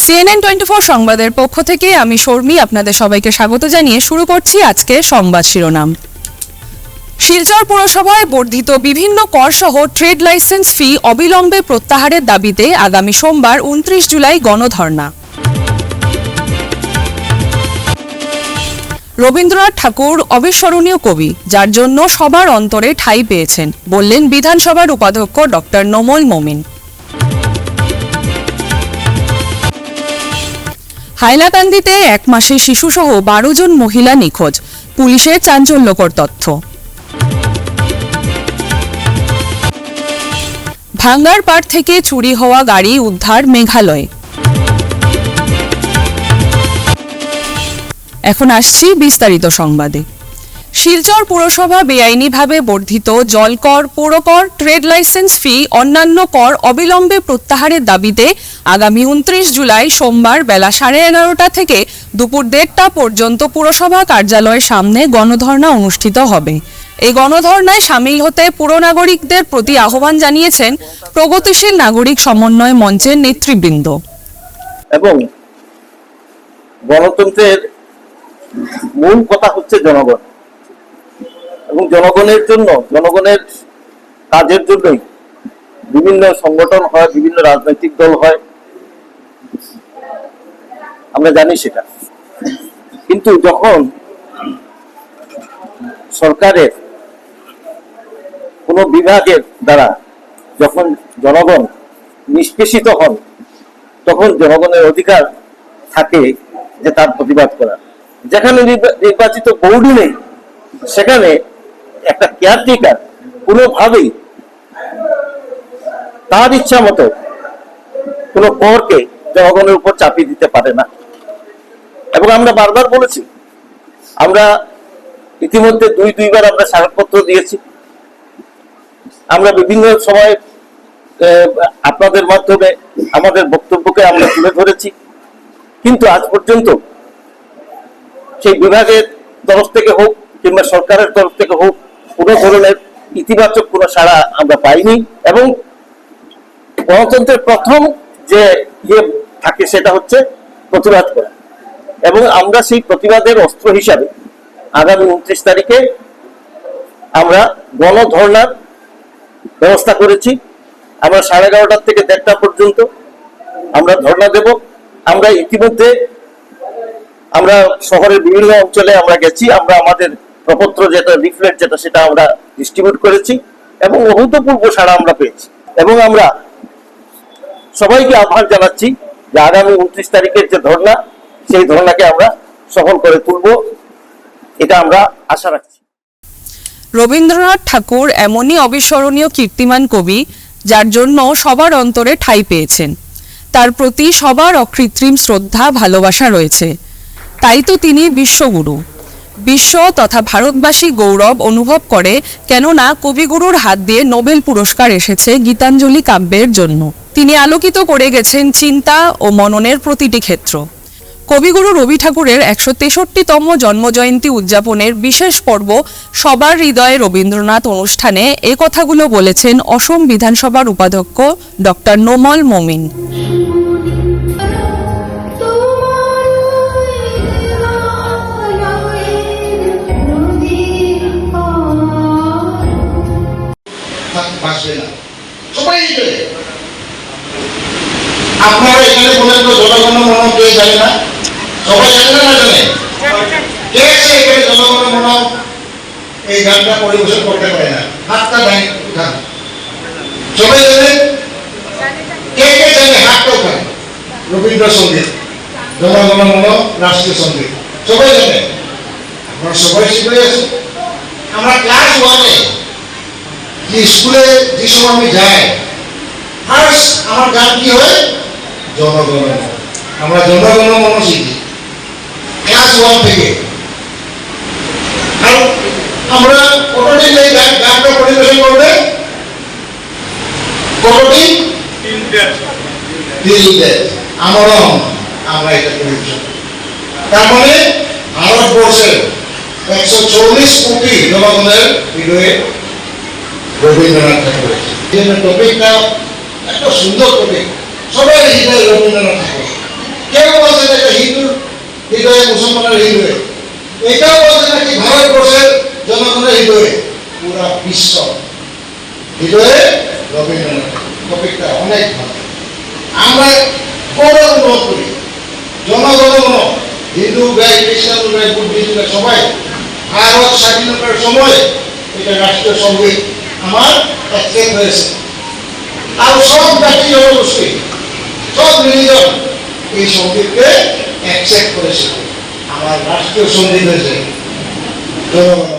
CNN 24 সংবাদের পক্ষ থেকে আমি শর্মী আপনাদের সবাইকে স্বাগত জানিয়ে শুরু করছি আজকের সংবাদ শিরোনাম। শিলচর পুরসভায় বর্ধিত বিভিন্ন কর সহ ট্রেড লাইসেন্স ফি অবিলম্বে প্রত্যাহারের দাবিতে আগামী সোমবার 29 জুলাই গণধর্ণা। রবীন্দ্রনাথ ঠাকুর অবিস্মরণীয় কবি, যার জন্য সবার অন্তরে ঠাঁই পেয়েছেন, বললেন বিধানসভার উপাধ্যক্ষ ডক্টর নোমল মোমিন। হাইলাকান্দিতে 1 মাসের শিশুসহ 12 জন মহিলা নিখোঁজ, পুলিশের চাঞ্চল্যকর তথ্য। ভাঙ্গার পাড় থেকে চুরি হওয়া গাড়ি উদ্ধার মেঘালয়ে। এখন আসছি বিস্তারিত সংবাদে। শিলচর পুরসভা বেআইনিভাবে বর্ধিত জলকর, পৌরকর, ট্রেড লাইসেন্স ফি অন্যান্য কর অবিলম্বে প্রত্যাহারের দাবিতে আগামী 29 জুলাই সোমবার বেলা 11:30 থেকে দুপুর 1:30 পর্যন্ত পুরসভা কার্যালয়ের সামনে গণধর্ণা অনুষ্ঠিত হবে। এই গণধর্ণায় সামিল হতে পুর নাগরিকদের প্রতি আহ্বান জানিয়েছেন প্রগতিশীল নাগরিক সমন্বয় মঞ্চের নেতৃবৃন্দ। এবং গণতন্ত্রের মূল কথা হচ্ছে জনগণ, এবং জনগণের জন্য, জনগণের কাজের জন্যই বিভিন্ন সংগঠন হয়, বিভিন্ন রাজনৈতিক দল হয়, আমরা জানি সেটা। কিন্তু যখন সরকারের কোন বিভাগের দ্বারা যখন জনগণ নিষ্পেষিত হন, তখন জনগণের অধিকার থাকে যে তার প্রতিবাদ করা। যেখানে নির্বাচিত বোর্ড নেই, সেখানে একটা কেয়ারটেকার কোনোভাবেই তার ইচ্ছা মতো কোনো করকে জনগণের উপর চাপিয়ে দিতে পারে না। এবং আমরা বারবার বলেছি, আমরা ইতিমধ্যে দুইবার আমরা স্মারকপত্র দিয়েছি, আমরা বিভিন্ন সময় আপনাদের মাধ্যমে আমাদের বক্তব্যকে আমরা তুলে ধরেছি, কিন্তু আজ পর্যন্ত সেই বিভাগের তরফ থেকে হোক কিংবা সরকারের তরফ থেকে হোক কোনো ধরনের ইতিবাচক কোনো সাড়া আমরা পাইনি। এবং গণতন্ত্রের প্রথম যে থাকে সেটা হচ্ছে প্রতিবাদ করা, এবং আমরা সেই প্রতিবাদের অস্ত্র হিসাবে আগামী 29 তারিখে আমরা গণধর্ণার ব্যবস্থা করেছি। আমরা 11:30 থেকে 1:30 পর্যন্ত আমরা ধর্ণা দেব। আমরা ইতিমধ্যে আমরা শহরের বিভিন্ন অঞ্চলে আমরা গেছি, আমরা আমাদের প্রপত্র যেটা লিফলেট যেটা সেটা আমরা ডিস্ট্রিবিউট করেছি এবং অভূতপূর্ব সাড়া আমরা পেয়েছি। এবং আমরা সবাইকে আহ্বান জানাচ্ছি যে আগামী 29 তারিখের যে ধর্ণা, সেই ধর্ণাকে আমরা সফল করে তুলব, এটা আমরা আশা রাখছি। রবীন্দ্রনাথ ঠাকুর এমনই অবিস্মরণীয় কীর্তিমান কবি, যার জন্য সবার অন্তরে ঠাঁই পেয়েছেন। তার প্রতি সবার অকৃত্রিম শ্রদ্ধা, ভালোবাসা রয়েছে। তাই তো তিনি বিশ্বগুরু। বিশ্ব তথা ভারতবাসী গৌরব অনুভব করে, কেননা কবিগুরুর হাত দিয়ে নোবেল পুরস্কার এসেছে গীতাঞ্জলি কাব্যের জন্য। তিনি আলোকিত করে গেছেন চিন্তা ও মননের প্রতিটি ক্ষেত্র। কবিগুরু রবি ঠাকুরের 163তম জন্মজয়ন্তী উদযাপনের বিশেষ পর্ব সবার হৃদয়ে রবীন্দ্রনাথ অনুষ্ঠানে এ কথাগুলো বলেছেন অসম বিধানসভার উপাধ্যক্ষ ডক্টর নোমল মোমিন। আপনারা এখানে বলেন তো জনগণ মন কে জানে না? সবাই জানে না? জানে কে এখানে জনগণ মন এই গানটা পরিবেশন করতে পারে না? হাতটা দাঁড়িয়ে উঠান। সবাই জানে? কে কে জানে? হাতটা উঠান। রবীন্দ্রসঙ্গীত, জনগণ মন রাষ্ট্রীয় সঙ্গীত সবাই জানে। আপনারা সবাই শিখে আছেন। আমরা ক্লাস 1-এ যে স্কুলে যে সময় আমি যাই, ফার্স্ট আমার গান কি হয়? জনগণ। আমরা জনগণ মন শিখি ক্লাস 1 থেকে। আর আমরা কতদিন এই গানটা পরিবেশন করবে? কতদিন? 3 দিন। আমরা এটা পরিবেশন। তার মানে ভারতবর্ষের 140 কোটি জনগণের হৃদয়ে রবীন্দ্রনাথ ঠাকুর। এই টপিকটা এত সুন্দর কবি, সবাই হৃদয় রবীন্দ্রনাথ ঠাকুর। কেউ বলছে যে হিন্দুর হৃদয়ে মুসলমানের হৃদয়ে, এটাও বলছে নাকি ভারতবর্ষের জনগণের হৃদয়ে, পুরা বিশ্ব হৃদয়ে রবীন্দ্রনাথ। টপিকটা অনেক ভালো। আমরা বড় অনুভব করি জনগণ, হিন্দু গাই, খ্রিস্টান গাই, বুদ্ধিস্ট গাই, সবাই ভারত স্বাধীনতার সময় এটা রাষ্ট্রীয় সঙ্গীত আমার অ্যাকসেপ্ট হয়েছে। আর সব জাতি জনগোষ্ঠী, সব রিলিজন এই সঙ্গীতকে অ্যাকসেপ্ট করেছে, আমার রাষ্ট্রীয় সঙ্গীত হয়েছে জনগণ।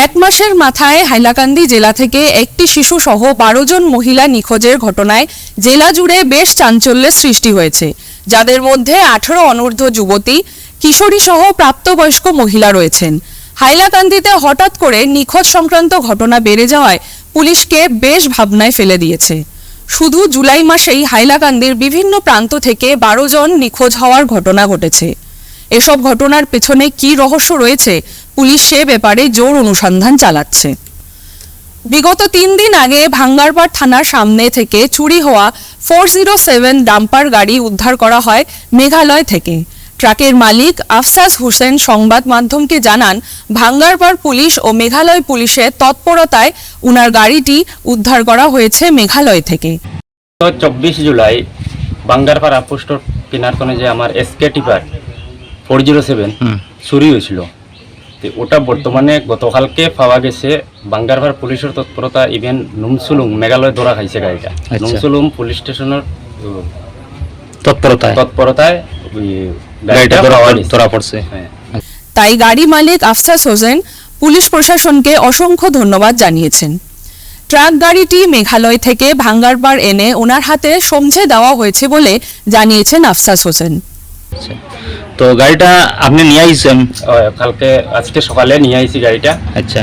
এক মাসের মাথায় হাইলাকান্দি জেলা থেকে একটি শিশু সহ 12 জন মহিলা নিখোঁজের ঘটনায় জেলা জুড়ে বেশ চাঞ্চল্যের সৃষ্টি হয়েছে, যাদের মধ্যে 18 অনূর্ধ্ব যুবতী, কিশোরী সহ প্রাপ্তবয়স্ক মহিলা রয়েছেন। হাইলাকান্দিতে হঠাৎ করে নিখোঁজ সংক্রান্ত ঘটনা বেড়ে যাওয়ায় পুলিশকে বেশ ভাবনায় ফেলে দিয়েছে। শুধু জুলাই মাসেই হাইলাকান্দির বিভিন্ন প্রান্ত থেকে 12 জন নিখোঁজ হওয়ার ঘটনা ঘটেছে। এসব ঘটনার পেছনে কী রহস্য রয়েছে, পুলিশ সে ব্যাপারে জোর অনুসন্ধান চালাচ্ছে। বিগত 3 দিন আগে ভাঙ্গারপাড় থানার সামনে থেকে চুরি হওয়া 407 ডাম্পার গাড়ি উদ্ধার করা হয় মেঘালয় থেকে। ট্রাকের মালিক আফসাস হোসেন সংবাদ মাধ্যমকে জানান, ভাঙ্গারপাড় পুলিশ ও মেঘালয় পুলিশের তৎপরতায় উনার গাড়িটি উদ্ধার করা হয়েছে মেঘালয় থেকে। 24 জুলাই বাঙ্গারপাড় আউটপোস্ট কেনার কোনে যে আমার এসকে টিপার 407 চুরি হয়েছিল, তো ওটা বর্তমানে গতকালকে পাওয়া গেছে। বাঙ্গারপাড় পুলিশের তৎপরতা, ইভেন নুমসুলুং মেঘালয় ধরা খাইছে গাড়িটা। নুমসুলুং পুলিশ স্টেশনের তৎপরতায় গাড়িটা ধরা পড়ছে। তাই গাড়ি মালিক আফসাস হোসেন পুলিশ প্রশাসনকে অসংখ্য ধন্যবাদ জানিয়েছেন। ট্রাক গাড়িটি মেঘালয় থেকে ভাঙ্গারপাড় এনে ওনার হাতে সমঝে দেওয়া হয়েছে বলে জানিয়েছেন আফসাস হোসেন। তো গাড়িটা আপনি নিয়ে আইছেন আজকে সকালে নিয়ে আইছি গাড়িটা। আচ্ছা,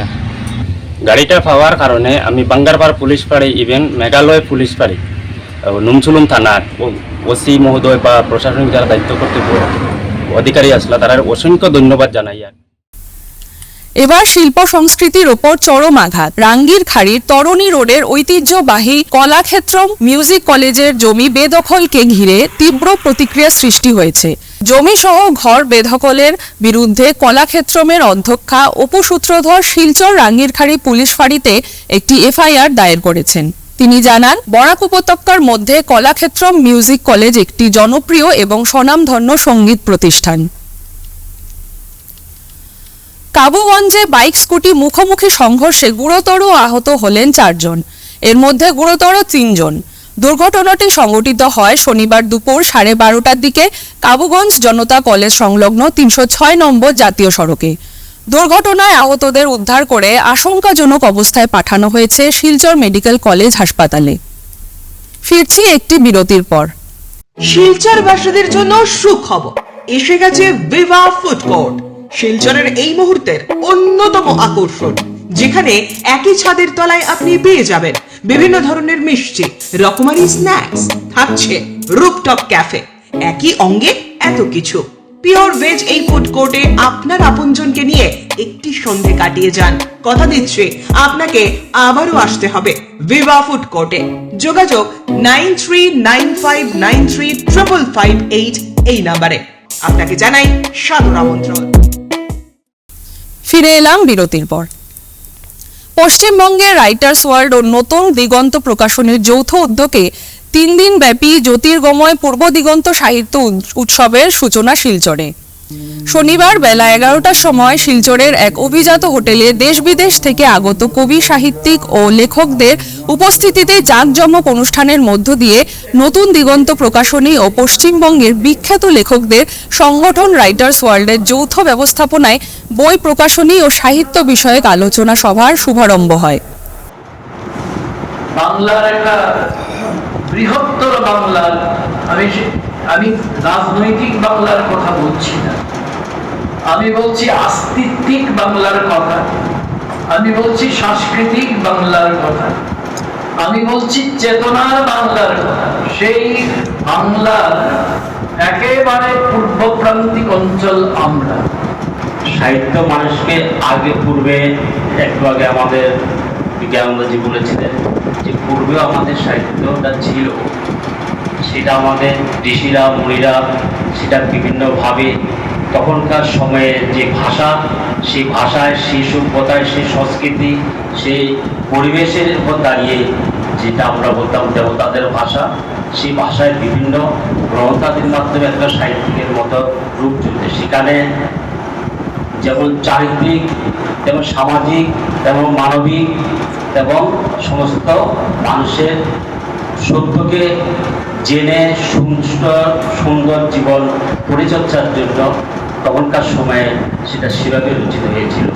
গাড়িটা পাওয়ার কারণে আমি বাঙ্গারপাড় পুলিশ পাড়ি, ইভেন মেঘালয় পুলিশ পাড়ি, নুমসুলুং থানার ওসি মহোদয় বা প্রশাসনিক যারা দায়িত্ব কর্তব্য অধিকারী আসলে তারা অসংখ্য ধন্যবাদ জানাই। এবার শিল্প সংস্কৃতির ওপর চরম আঘাত। রাঙ্গির খাড়ির তরণী রোডের ঐতিহ্যবাহী কলাক্ষেত্রম মিউজিক কলেজের জমি বেদখলকে ঘিরে তীব্র প্রতিক্রিয়া সৃষ্টি হয়েছে। জমি সহ ঘর বেদখলের বিরুদ্ধে কলাক্ষেত্রমের অধ্যক্ষা অপু সূত্রধর শিলচর রাঙ্গিরখাড়ি পুলিশ ফাঁড়িতে একটি এফআইআর দায়ের করেছেন। তিনি জানান, বরাক উপত্যকার মধ্যে কলাক্ষেত্রম মিউজিক কলেজ একটি জনপ্রিয় এবং স্বনামধন্য সঙ্গীত প্রতিষ্ঠান। কাবুগঞ্জে বাইক স্কুটি মুখোমুখি সংঘর্ষে গুরুতর আহত হলেন 4 জন, এর মধ্যে গুরুতর 3 জন। দুর্ঘটনাটি সংঘটিত হয় শনিবার দুপুর 12:30টার দিকে কাবুগঞ্জ জনতা কলেজ সংলগ্ন 306 নম্বর জাতীয় সড়কে। দুর্ঘটনায় আহতদের উদ্ধার করে আশঙ্কাজনক অবস্থায় পাঠানো হয়েছে শিলচর মেডিকেল কলেজ হাসপাতালে। ফিরছি একটি বিরতির পর। শিলচরবাসীদের জন্য সুখবর, এসে গেছে ভিভা ফুড কোর্ট, শিলচরের এই মুহূর্তের অন্যতম আকর্ষণ, যেখানে একই ছাদের তলায় আপনি পেয়ে যাবেন বিভিন্ন ধরনের মিষ্টি, রকমারি স্ন্যাক্স, থাকছে রুফটপ ক্যাফে, একই অঙ্গে এত কিছু। পিওর ভেজ এই ফুড কোর্টে আপনার আপনজনকে নিয়ে একটি সন্ধে কাটিয়ে যান। কথা দিচ্ছি আপনাকে আবারও আসতে হবে ভিভা ফুড কোর্টে। যোগাযোগ 9395935558 এই নাম্বারে। আপনাকে জানাই সাদর আমন্ত্রণ। ফিরে এলাম বিরতির পর। পশ্চিমবঙ্গের রাইটার্স ওয়ার্ল্ড ও নতুন দিগন্ত প্রকাশনের যৌথ উদ্যোগে 3 দিন ব্যাপী জ্যোতির্গময় পূর্ব দিগন্ত সাহিত্য উৎসবের সূচনা শিলচরে। শনিবার বেলা 11টার সময় শিলচরের এক অভিজাত হোটেলে দেশ বিদেশ থেকে আগত কবি, সাহিত্যিক ও লেখকদের উপস্থিতিতে জাঁকজমক অনুষ্ঠানের মধ্য দিয়ে নতুন দিগন্ত প্রকাশনী ও পশ্চিমবঙ্গের বিখ্যাত লেখকদের সংগঠন রাইটার্স ওয়ার্ল্ডের যৌথ ব্যবস্থাপনায় বই প্রকাশনী ও সাহিত্য বিষয়ক আলোচনা সভার শুভারম্ভ হয়। বাংলার একটা বৃহত্তর বাংলার, আমি রাজনৈতিক বাংলার কথা বলছি না, আমি বলছি আস্তিত্বিক বাংলার কথা, আমি বলছি সাংস্কৃতিক বাংলার কথা, আমি বলছি চেতনার বাংলার কথা। সেই বাংলার একেবারে পূর্ব প্রান্তিক অঞ্চল আমরা। সাহিত্য মানুষকে আগে পূর্বে একটু আগে আমাদের বিজ্ঞানন্দজি বলেছিলেন যে পূর্বেও আমাদের সাহিত্যটা ছিল, সেটা আমাদের ঋষিরা মুনিরা সেটা বিভিন্নভাবে তখনকার সময়ে যে ভাষা, সেই ভাষায়, সেই সভ্যতায়, সেই সংস্কৃতি, সেই পরিবেশের উপর দাঁড়িয়ে যেটা আমরা বলতাম দেবতাদের ভাষা, সেই ভাষায় বিভিন্ন গ্রন্থাদির মাধ্যমে একটা সাহিত্যিকের মতো রূপ চলছে। সেখানে যেমন চারিত্রিক, তেমন সামাজিক, তেমন মানবিক এবং সমস্ত মানুষের সত্যকে জেনে সুন্দর জীবন পরিচর্যার জন্য তখনকার সময়ে সেটা সেভাবে রচিত হয়েছিল।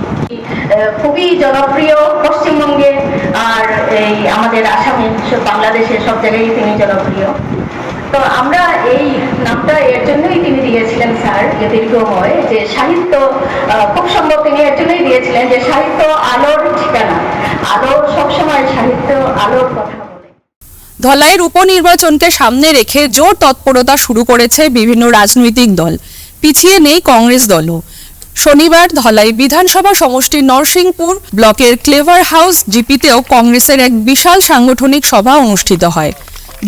খুবই জনপ্রিয় পশ্চিমবঙ্গে, আর এই আমাদের আসামে, বাংলাদেশে সব জায়গায় তিনি জনপ্রিয়। তো আমরা এই নামটা এর জন্যই তিনি দিয়েছিলেন স্যার, দীর্ঘময়, যে সাহিত্য, খুব সম্ভব তিনি এর জন্যই দিয়েছিলেন যে সাহিত্য আলোর ঠিকানা, আলো সবসময় সাহিত্য আলোর কথা বলে। ধলাইয়ের উপনির্বাচনকে সামনে রেখে জোর তৎপরতা শুরু করেছে বিভিন্ন রাজনৈতিক দল, পিছিয়ে নেই কংগ্রেস দলও। শনিবার ধলাই বিধানসভা সমষ্টির নরসিংপুর ব্লকের ক্লেভার হাউস জিপিতেও কংগ্রেসের এক বিশাল সাংগঠনিক সভা অনুষ্ঠিত হয়।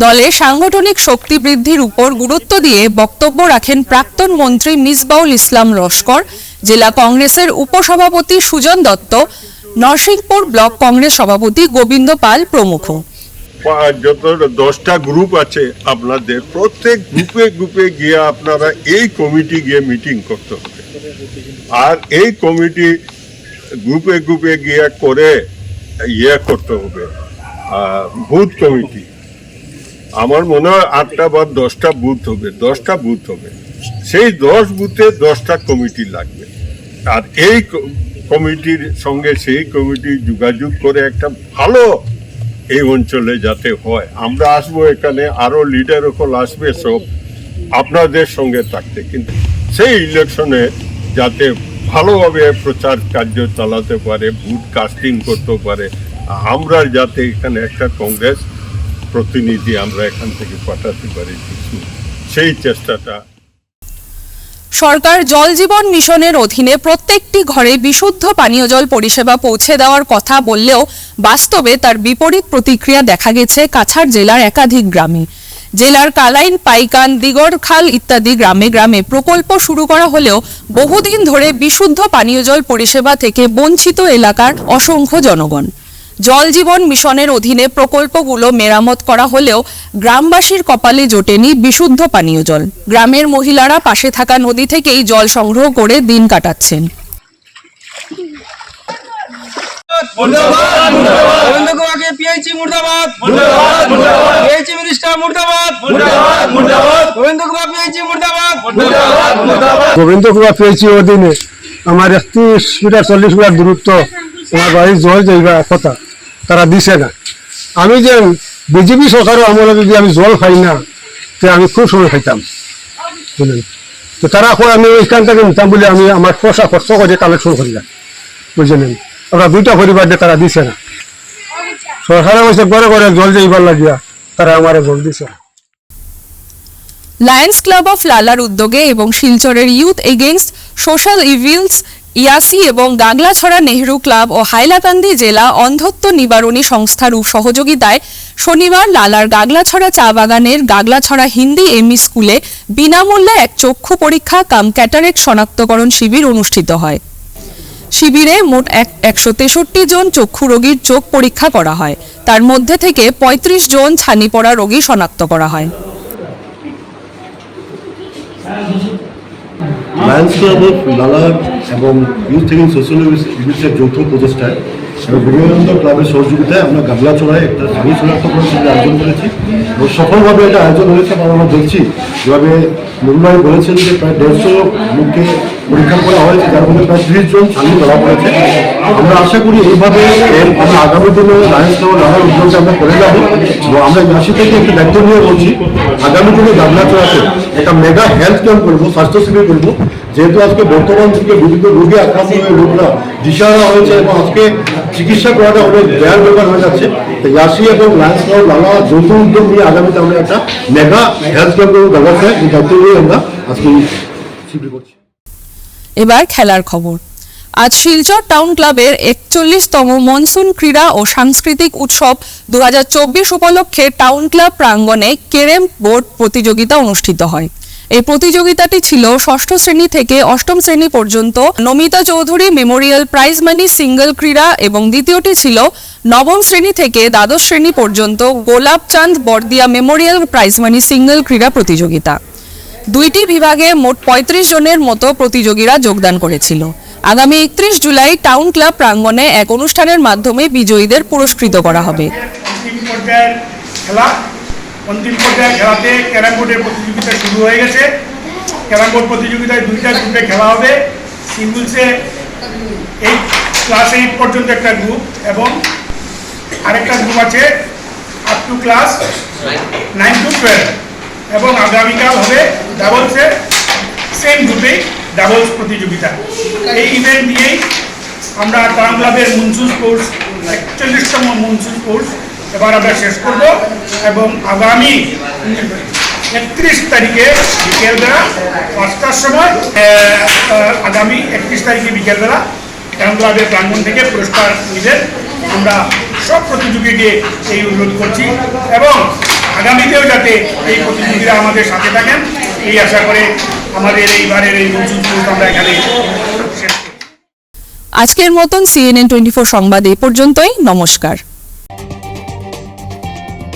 দলের সাংগঠনিক শক্তি বৃদ্ধির উপর গুরুত্ব দিয়ে বক্তব্য রাখেন প্রাক্তন মন্ত্রী মিসবাউল ইসলাম লস্কর, জেলা কংগ্রেসের উপসভাপতি সুজন দত্ত, নরসিংপুর ব্লক কংগ্রেস সভাপতি গোবিন্দ পাল প্রমুখ। যত 10টা গ্রুপ আছে আপনাদের, প্রত্যেক গ্রুপে গিয়ে আপনারা এই কমিটি গিয়ে মিটিং করতে হবে, আর এই কমিটি গ্রুপে গিয়ে করে করতে হবে বুথ কমিটি। আমার মনে হয় 8টা বা 10টা বুথ হবে, 10টা বুথ হবে, সেই 10 বুথে 10টা কমিটি লাগবে। আর এই কমিটির সঙ্গে সেই কমিটি যোগাযোগ করে একটা ভালো এই অঞ্চলে যাতে হয়। আমরা আসবো এখানে, আরো লিডার সকল আসবে, সব আপনাদের সঙ্গে থাকতে, কিন্তু সেই ইলেকশনে যাতে ভালোভাবে প্রচার কার্য চালাতে পারে, ভোট কাস্টিং করতে পারে, আমরা যাতে এখানে একটা কংগ্রেস প্রতিনিধি আমরা এখান থেকে পাঠাতে পারি, সেই চেষ্টাটা। সরকার জল জীবন মিশনের অধীনে প্রত্যেকটি ঘরে বিশুদ্ধ পানীয় জল পরিষেবা পৌঁছে দেওয়ার কথা বললেও বাস্তবে তার বিপরীত প্রতিক্রিয়া দেখা গেছে কাছাড় জেলার একাধিক গ্রামে। জেলার কালাইন, পাইকান, দিগরখাল ইত্যাদি গ্রামে গ্রামে প্রকল্প শুরু করা হলেও বহুদিন ধরে বিশুদ্ধ পানীয় জল পরিষেবা থেকে বঞ্চিত এলাকার অসংখ্য জনগণ। জল জীবন মিশনের অধীনে প্রকল্পগুলো মেরামত করা হলেও গ্রামবাসীর কপালে জোটেনি বিশুদ্ধ পানীয় জল। গ্রামের মহিলারা পাশে থাকা নদী থেকেই জল সংগ্রহ করে দিন কাটাচ্ছেন। গোবিন্দ কুমার পেয়েছি অধীনে আমার 31 মিটার 40 মিটার দূরত্ব আমার বাড়ির জল যাইবা কথা, তারা দিছে না। আমি যে বিজেপি সরকারও আমলে যদি আমি জল খাই না, তো আমি খুব সময় খাইতাম, বুঝলেন। তো তারা এখন আমি ওইখান থেকে নিতাম বলে আমি আমার পয়সা খরচ করে কালেকশন করিলাম, বুঝলেন। আমরা 2টা পরিবার দিয়ে তারা দিছে না। সরকারের বসে ঘরে ঘরে জল যাইবার লাগিয়া তারা আমার জল দিছে না। লায়ন্স ক্লাব অফ লালার উদ্যোগে এবং শিলচরের ইউথ এগেইনস্ট সোশ্যাল ইভিলস ইয়াসি এবং গাগলাছড়া নেহেরু ক্লাব ও হাইলাকান্দি জেলা অন্ধত্ব নিবারণী সংস্থার সহযোগিতায় শনিবার লালার গাগলাছড়া চা বাগানের গাগলাছড়া হিন্দি এমই স্কুলে বিনামূল্যে এক চক্ষু পরীক্ষা কাম ক্যাটারেক্ট শনাক্তকরণ শিবির অনুষ্ঠিত হয়। শিবিরে মোট 163 জন চক্ষু রোগীর চোখ পরীক্ষা করা হয়। তার মধ্যে থেকে 35 জন ছানি পড়া রোগী শনাক্ত করা হয়। লায়ন্স ক্লাব অফ লালা এবং ইউথ এগেইনস্ট সোশ্যাল ইভিলসের যৌথ প্রচেষ্টায় এবং বিবেকানন্দ ক্লাবের সহযোগিতায় আমরা গাগলাছড়ায় একটা ছানি শনাক্তকরণ শিবির আয়োজন করেছি এবং সফলভাবে এটা আয়োজন হয়েছে। কারণ আমরা দেখছি যেভাবে নুরুল বলেছেন যে প্রায় 150 লোককে পরীক্ষা করা হয়েছে, যার মধ্যে প্রায় 30 জন ছানি ধরা পড়েছে। আমরা আশা করি এইভাবে আমরা আগামী দিনে লায়ন্স ক্লাব লালার উদ্যোগে আমরা করে যাব এবং আমরা ইয়াসি থেকে একটি দায়িত্ব নিয়ে বলছি আগামী দিনে গাগলাছড়াতে একটা মেগা হেলথ ক্যাম্প করবো, স্বাস্থ্য শিবির করবো। যেহেতু আজকে বর্তমান যুগে বিভিন্ন রোগে আক্রান্ত হয়ে লোকরা দিশাহারা হয়েছে এবং আজকে চিকিৎসা করাটা অনেক ব্যয়ের ব্যাপার হয়ে যাচ্ছে, তো ইয়াসি এবং লায়ন্স ক্লাব লালা যৌথ উদ্যোগ নিয়ে আগামীতে আমরা একটা মেগা হেলথ ক্যাম্প করবো গাগলাছড়ায়, এই দায়িত্ব নিয়ে আমরা আজকে শিবির করছি। এবার খেলার খবর। আজ শিলচর টাউন ক্লাবের 41তম মনসুন ক্রীড়া ও সাংস্কৃতিক উৎসব 2024 উপলক্ষে টাউন ক্লাব প্রাঙ্গণে কেরেম বোর্ড প্রতিযোগিতা অনুষ্ঠিত হয়। এই প্রতিযোগিতাটি ছিল ষষ্ঠ শ্রেণী থেকে অষ্টম শ্রেণী পর্যন্ত Namita Chowdhury Memorial prize money single ক্রীড়া এবং দ্বিতীয়টি ছিল নবম শ্রেণী থেকে দ্বাদশ শ্রেণী পর্যন্ত গোলাপচাঁদ বর্দিয়া মেমোরিয়াল প্রাইজ মানি সিঙ্গল ক্রীড়া প্রতিযোগিতা। দুইটি বিভাগে মোট 35 জনের মতো প্রতিযোগীরা যোগদান করেছিল। আগামী 31 জুলাই টাউন ক্লাব প্রাঙ্গণে এক অনুষ্ঠানের মাধ্যমে বিজয়ীদের পুরস্কৃত করা হবে। অন্তিম পর্যায়ের খেলাতে ক্যারাম বোর্ডের প্রতিযোগিতা শুরু হয়ে গেছে। ক্যারাম বোর্ড প্রতিযোগিতায় দুইটা গ্রুপে খেলা হবে। সিঙ্গলসে ক্লাস 8 পর্যন্ত একটা গ্রুপ এবং আরেকটা গ্রুপ আছে আপ টু ক্লাস 9 to 12 এবং আগামীকাল হবে ডাবলসে সেম গ্রুপেই ডাবলস প্রতিযোগিতা। এই ইভেন্ট নিয়েই আমরা টাউন ক্লাবের মনসুন স্পোর্টস 41তম মনসুন স্পোর্টস এবার আমরা শেষ করব এবং আগামী 31 তারিখে বিকেলবেলা 5টার সময় আগামী 31 তারিখে বিকেলবেলা টাউন ক্লাবের প্রাঙ্গণ থেকে পুরস্কার নিবেন। আমরা সব প্রতিযোগীকে এই অনুরোধ করছি এবং আগামীতেও যাতে এই প্রতিযোগীরা আমাদের সাথে থাকেন এই আশা করে আমাদের এইবারের এই মনসুন স্পোর্টস আমরা এখানে শেষ করছি। আজকের মতন CNN 24 সংবাদ এই পর্যন্তই। নমস্কার।